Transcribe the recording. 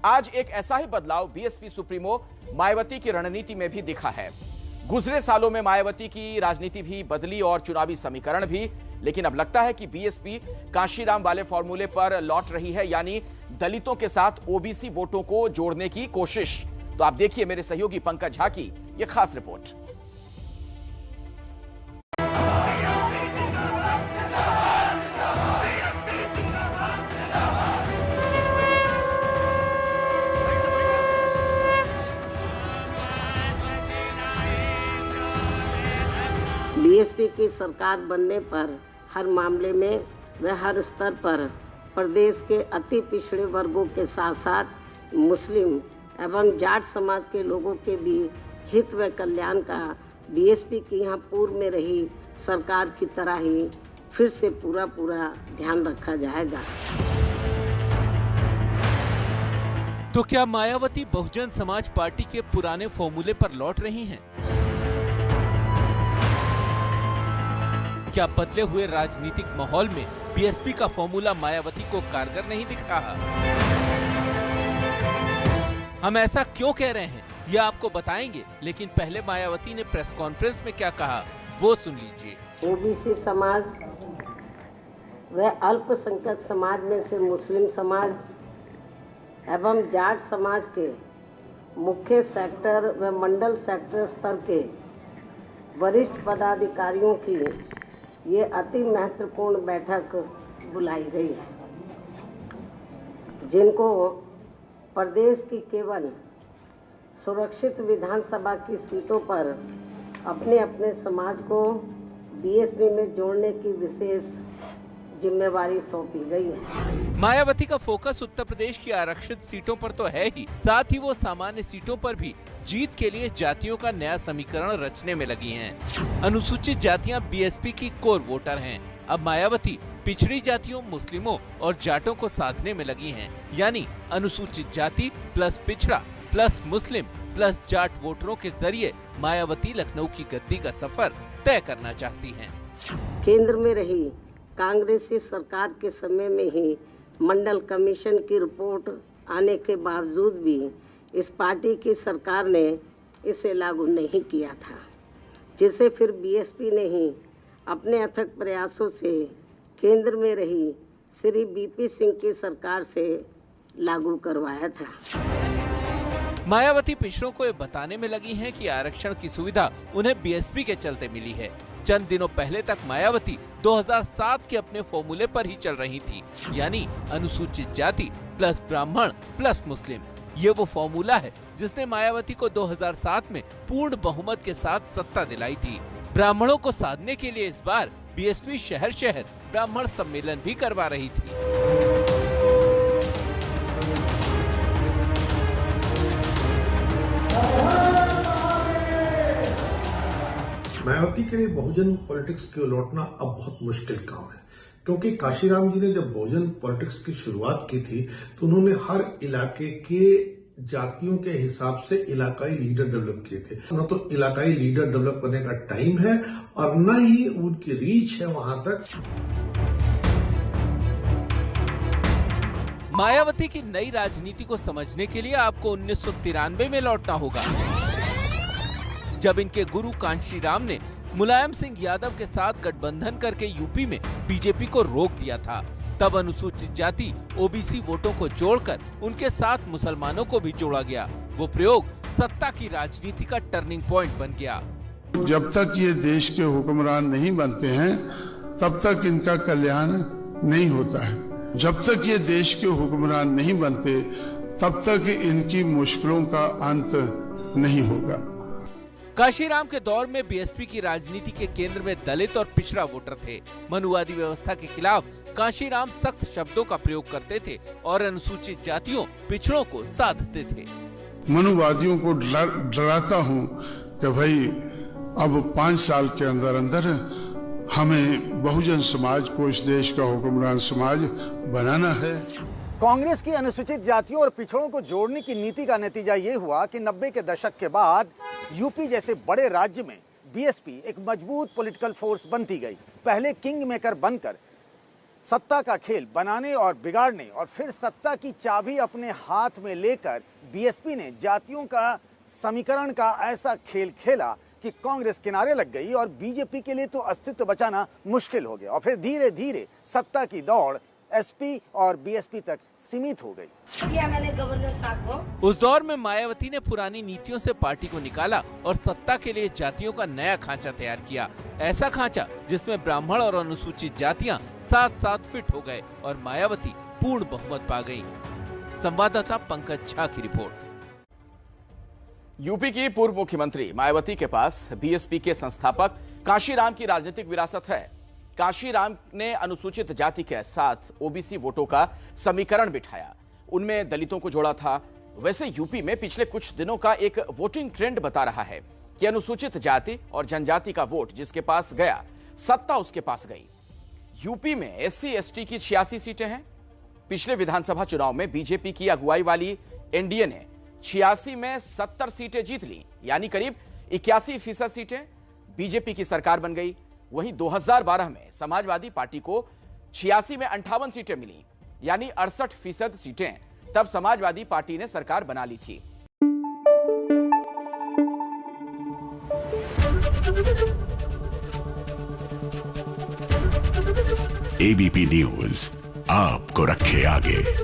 आज एक ऐसा ही बदलाव बीएसपी सुप्रीमो मायावती की रणनीति में भी दिखा है। गुजरे सालों में मायावती की राजनीति भी बदली और चुनावी समीकरण भी, लेकिन अब लगता है कि बीएसपी कांशीराम वाले फॉर्मूले पर लौट रही है, यानी दलितों के साथ ओबीसी वोटों को जोड़ने की कोशिश। तो आप देखिए मेरे सहयोगी पंकज झा की यह खास रिपोर्ट। बीएसपी की सरकार बनने पर हर मामले में व हर स्तर पर प्रदेश के अति पिछड़े वर्गों के साथ साथ मुस्लिम एवं जाट समाज के लोगों के भी हित व कल्याण का बीएसपी की यहाँ पूर्व में रही सरकार की तरह ही फिर से पूरा ध्यान रखा जाएगा। तो क्या मायावती बहुजन समाज पार्टी के पुराने फॉर्मूले पर लौट रही हैं? क्या बदले हुए राजनीतिक माहौल में बीएसपी का फॉर्मूला मायावती को कारगर नहीं दिख रहा? हम ऐसा क्यों कह रहे हैं ये आपको बताएंगे, लेकिन पहले मायावती ने प्रेस कॉन्फ्रेंस में क्या कहा वो सुन लीजिए। ओबीसी समाज व अल्पसंख्यक समाज में से मुस्लिम समाज एवं जाट समाज के मुख्य सेक्टर व मंडल सेक्टर स्तर के वरिष्ठ पदाधिकारियों की ये अति महत्वपूर्ण बैठक बुलाई गई है, जिनको प्रदेश की केवल सुरक्षित विधानसभा की सीटों पर अपने अपने समाज को बीएसपी में जोड़ने की विशेष जिम्मेवारी सौंपी गई है। मायावती का फोकस उत्तर प्रदेश की आरक्षित सीटों पर तो है ही, साथ ही वो सामान्य सीटों पर भी जीत के लिए जातियों का नया समीकरण रचने में लगी हैं। अनुसूचित जातियां बीएसपी की कोर वोटर हैं। अब मायावती पिछड़ी जातियों, मुस्लिमों और जाटों को साधने में लगी हैं, यानी अनुसूचित जाति प्लस पिछड़ा प्लस मुस्लिम प्लस जाट वोटरों के जरिए मायावती लखनऊ की गद्दी का सफर तय करना चाहती हैं। केंद्र में रही कांग्रेसी सरकार के समय में ही मंडल कमीशन की रिपोर्ट आने के बावजूद भी इस पार्टी की सरकार ने इसे लागू नहीं किया था, जिसे फिर बीएसपी ने ही अपने अथक प्रयासों से केंद्र में रही श्री बीपी सिंह की सरकार से लागू करवाया था। मायावती पिछड़ों को ये बताने में लगी हैं कि आरक्षण की सुविधा उन्हें बीएसपी के चलते मिली है। चंद दिनों पहले तक मायावती 2007 के अपने फॉर्मूले पर ही चल रही थी, यानी अनुसूचित जाति प्लस ब्राह्मण प्लस मुस्लिम। ये वो फॉर्मूला है जिसने मायावती को 2007 में पूर्ण बहुमत के साथ सत्ता दिलाई थी। ब्राह्मणों को साधने के लिए इस बार बीएसपी शहर शहर ब्राह्मण सम्मेलन भी करवा रही थी। मायावती के लिए बहुजन पॉलिटिक्स को लौटना अब बहुत मुश्किल काम है, क्योंकि काशीराम जी ने जब बहुजन पॉलिटिक्स की शुरुआत की थी तो उन्होंने हर इलाके के जातियों के हिसाब से इलाकाई लीडर डेवलप किए थे। न तो इलाकाई लीडर डेवलप करने का टाइम है और न ही उनकी रीच है वहां तक। मायावती की नई राजनीति को समझने के लिए आपको 1993 में लौटना होगा, जब इनके गुरु कांशीराम ने मुलायम सिंह यादव के साथ गठबंधन करके यूपी में बीजेपी को रोक दिया था। तब अनुसूचित जाति ओबीसी वोटों को जोड़कर उनके साथ मुसलमानों को भी जोड़ा गया। वो प्रयोग सत्ता की राजनीति का टर्निंग पॉइंट बन गया। जब तक ये देश के हुक्मरान नहीं बनते हैं तब तक इनका कल्याण नहीं होता है। जब तक ये देश के हुक्मरान नहीं बनते तब तक इनकी मुश्किलों का अंत नहीं होगा। काशीराम के दौर में बीएसपी की राजनीति के केंद्र में दलित और पिछड़ा वोटर थे। मनुवादी व्यवस्था के खिलाफ काशीराम सख्त शब्दों का प्रयोग करते थे और अनुसूचित जातियों, पिछड़ों को साधते थे। मनुवादियों को डराता हूँ कि भाई अब 5 साल के अंदर अंदर हमें बहुजन समाज को इस देश का हुक्मरान समाज बनाना है। कांग्रेस की अनुसूचित जातियों और पिछड़ों को जोड़ने की नीति का नतीजा ये हुआ कि 90 के दशक के बाद यूपी जैसे बड़े राज्य में बीएसपी एक मजबूत पॉलिटिकल फोर्स बनती गई। पहले किंग मेकर बनकर सत्ता का खेल बनाने और बिगाड़ने और फिर सत्ता की चाबी अपने हाथ में लेकर बीएसपी ने जातियों का समीकरण का ऐसा खेल खेला कि कांग्रेस किनारे लग गई और बीजेपी के लिए तो अस्तित्व बचाना मुश्किल हो गया और फिर धीरे धीरे सत्ता की दौड़ एसपी और बीएसपी तक सीमित हो गई। किया मैंने गवर्नर साहब को। उस दौर में मायावती ने पुरानी नीतियों से पार्टी को निकाला और सत्ता के लिए जातियों का नया खांचा तैयार किया। ऐसा खांचा जिसमें ब्राह्मण और अनुसूचित जातियां साथ साथ फिट हो गए और मायावती पूर्ण बहुमत पा गई। संवाददाता पंकज झा की रिपोर्ट। यूपी की पूर्व मुख्यमंत्री मायावती के पास बीएसपी के संस्थापक कांशीराम की राजनीतिक विरासत है। कांशीराम ने अनुसूचित जाति के साथ ओबीसी वोटों का समीकरण बिठाया, उनमें दलितों को जोड़ा था। वैसे यूपी में पिछले कुछ दिनों का एक वोटिंग ट्रेंड बता रहा है कि अनुसूचित जाति और जनजाति का वोट जिसके पास गया, सत्ता उसके पास गई। यूपी में एससी एसटी की 86 सीटें हैं। पिछले विधानसभा चुनाव में बीजेपी की अगुवाई वाली एनडीए ने 86 में 70 सीटें जीत ली, यानी करीब 81% सीटें। बीजेपी की सरकार बन गई। वहीं 2012 में समाजवादी पार्टी को 86 में 58 सीटें मिली, यानी 68% सीटें तब समाजवादी पार्टी ने सरकार बना ली थी। एबीपी न्यूज आपको रखे आगे।